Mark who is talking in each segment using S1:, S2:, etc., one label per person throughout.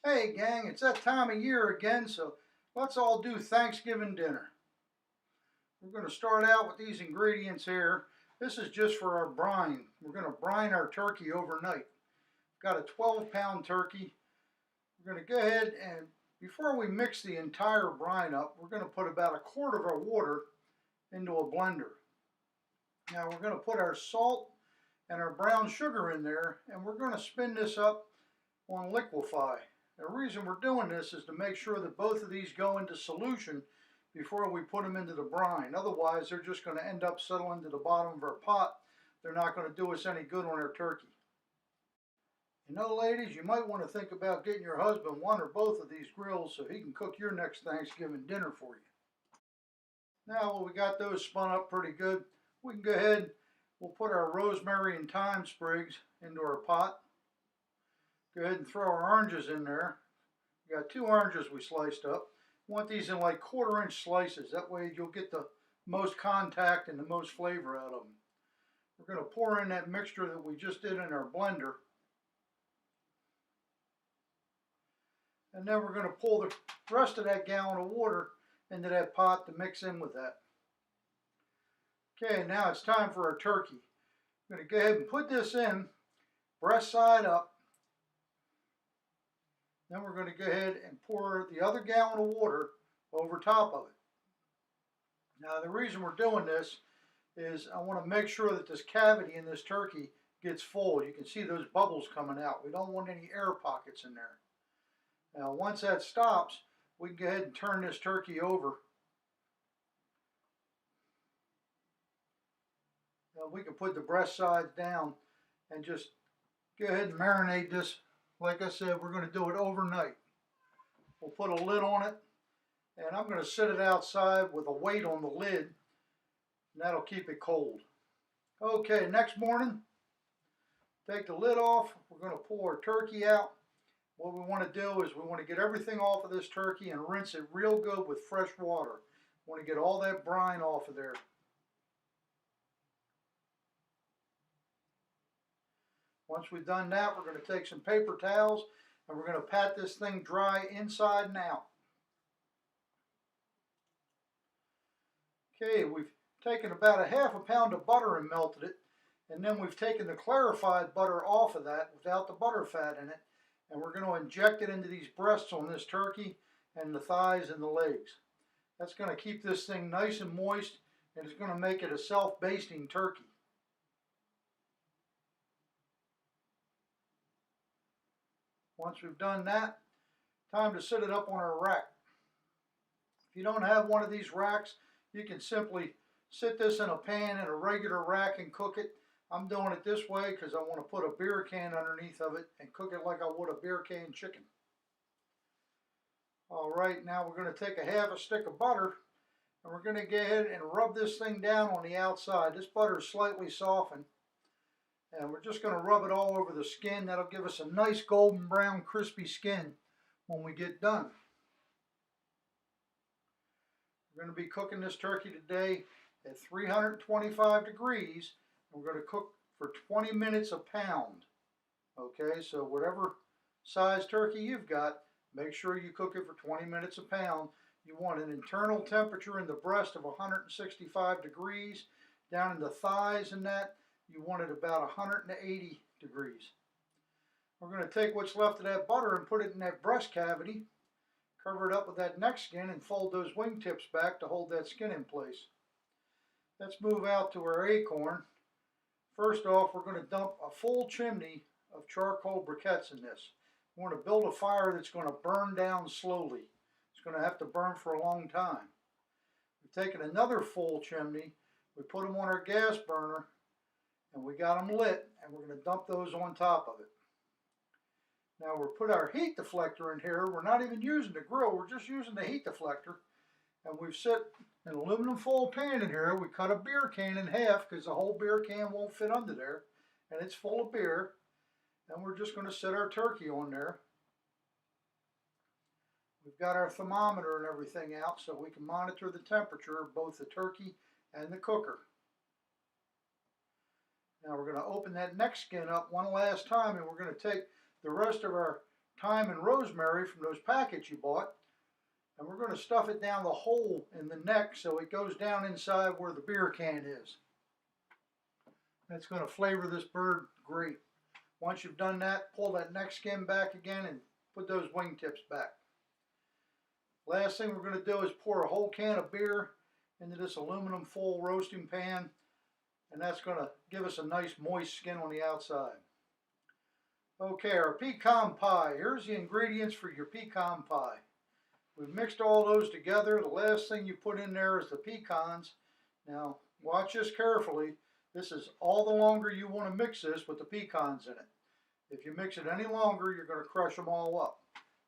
S1: Hey gang, it's that time of year again, so let's all do Thanksgiving dinner. We're going to start out with these ingredients here. This is just for our brine. We're going to brine our turkey overnight. Got a 12-pound turkey. We're going to go ahead and, before we mix the entire brine up, we're going to put about a quart of our water into a blender. Now we're going to put our salt and our brown sugar in there, and we're going to spin this up on liquefy. The reason we're doing this is to make sure that both of these go into solution before we put them into the brine. Otherwise, they're just going to end up settling to the bottom of our pot. They're not going to do us any good on our turkey. You know, ladies, you might want to think about getting your husband one or both of these grills so he can cook your next Thanksgiving dinner for you. Now, when we got those spun up pretty good, we can go ahead, we'll put our rosemary and thyme sprigs into our pot. Go ahead and throw our oranges in there. We got 2 oranges we sliced up. We want these in like 1/4-inch slices. That way you'll get the most contact and the most flavor out of them. We're going to pour in that mixture that we just did in our blender. And then we're going to pull the rest of that gallon of water into that pot to mix in with that. Okay, now it's time for our turkey. I'm going to go ahead and put this in, breast side up. Then we're going to go ahead and pour the other gallon of water over top of it. Now the reason we're doing this is I want to make sure that this cavity in this turkey gets full. You can see those bubbles coming out. We don't want any air pockets in there. Now once that stops, we can go ahead and turn this turkey over. Now we can put the breast sides down and just go ahead and marinate this. Like I said, we're going to do it overnight. We'll put a lid on it, and I'm going to set it outside with a weight on the lid, and that'll keep it cold. Okay, next morning, take the lid off. We're going to pull our turkey out. What we want to do is we want to get everything off of this turkey and rinse it real good with fresh water. We want to get all that brine off of there. Once we've done that, we're going to take some paper towels and we're going to pat this thing dry inside and out. Okay, we've taken about a 1/2 pound of butter and melted it, and then we've taken the clarified butter off of that without the butter fat in it, and we're going to inject it into these breasts on this turkey and the thighs and the legs. That's going to keep this thing nice and moist, and it's going to make it a self-basting turkey. Once we've done that, time to set it up on our rack. If you don't have one of these racks, you can simply sit this in a pan in a regular rack and cook it. I'm doing it this way because I want to put a beer can underneath of it and cook it like I would a beer can chicken. Alright, now we're going to take a 1/2 stick of butter and we're going to go ahead and rub this thing down on the outside. This butter is slightly softened. And we're just going to rub it all over the skin. That'll give us a nice golden brown crispy skin when we get done. We're going to be cooking this turkey today at 325 degrees. We're going to cook for 20 minutes a pound. Okay, so whatever size turkey you've got, make sure you cook it for 20 minutes a pound. You want an internal temperature in the breast of 165 degrees. Down in the thighs and that, you want it about 180 degrees. We're going to take what's left of that butter and put it in that breast cavity, cover it up with that neck skin, and fold those wingtips back to hold that skin in place. Let's move out to our acorn. First off, we're going to dump a full chimney of charcoal briquettes in this. We want to build a fire that's going to burn down slowly. It's going to have to burn for a long time. We've taken another full chimney, we put them on our gas burner, and we got them lit, and we're going to dump those on top of it. Now we'll put our heat deflector in here. We're not even using the grill, we're just using the heat deflector. And we've set an aluminum foil pan in here. We cut a beer can in half because the whole beer can won't fit under there. And it's full of beer. And we're just going to set our turkey on there. We've got our thermometer and everything out so we can monitor the temperature of both the turkey and the cooker. Now we're going to open that neck skin up one last time, and we're going to take the rest of our thyme and rosemary from those packets you bought, and we're going to stuff it down the hole in the neck so it goes down inside where the beer can is. That's going to flavor this bird great. Once you've done that, pull that neck skin back again and put those wingtips back. Last thing we're going to do is pour a whole can of beer into this aluminum foil roasting pan, and that's going to give us a nice moist skin on the outside. Okay, our pecan pie. Here's the ingredients for your pecan pie. We've mixed all those together. The last thing you put in there is the pecans. Now, watch this carefully. This is all the longer you want to mix this with the pecans in it. If you mix it any longer, you're going to crush them all up.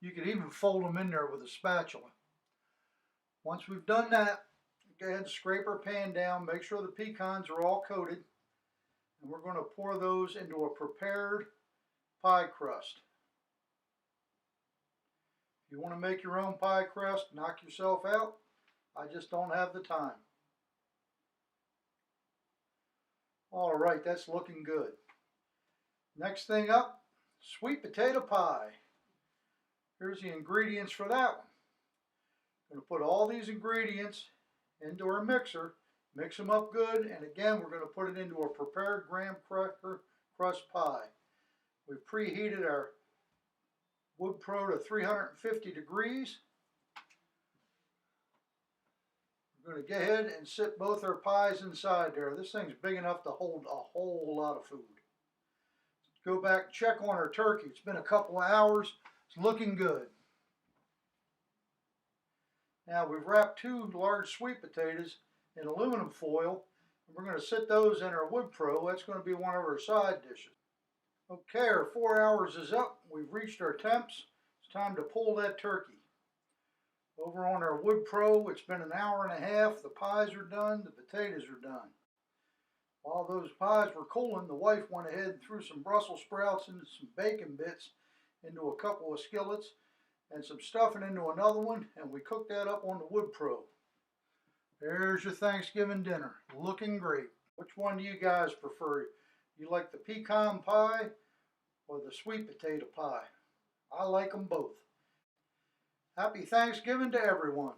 S1: You can even fold them in there with a spatula. Once we've done that, go ahead and scrape our pan down. Make sure the pecans are all coated. And we're going to pour those into a prepared pie crust. If you want to make your own pie crust, knock yourself out. I just don't have the time. All right, that's looking good. Next thing up, sweet potato pie. Here's the ingredients for that one. I'm going to put all these ingredients into our mixer, mix them up good, and again we're going to put it into a prepared graham cracker crust pie. We've preheated our wood pro to 350 degrees. We're going to go ahead and sit both our pies inside there. This thing's big enough to hold a whole lot of food. Go back and check on our turkey. It's been a couple of hours. It's looking good. Now we've wrapped 2 large sweet potatoes in aluminum foil, and we're going to sit those in our wood pro. That's going to be one of our side dishes. Okay, our 4 hours is up. We've reached our temps. It's time to pull that turkey. Over on our wood pro, it's been an hour and a half. The pies are done, the potatoes are done. While those pies were cooling, the wife went ahead and threw some Brussels sprouts and some bacon bits into a couple of skillets and some stuffing into another one, and we cooked that up on the wood pro. There's your Thanksgiving dinner, looking great. Which one do you guys prefer? You like the pecan pie or the sweet potato pie? I like them both. Happy Thanksgiving to everyone.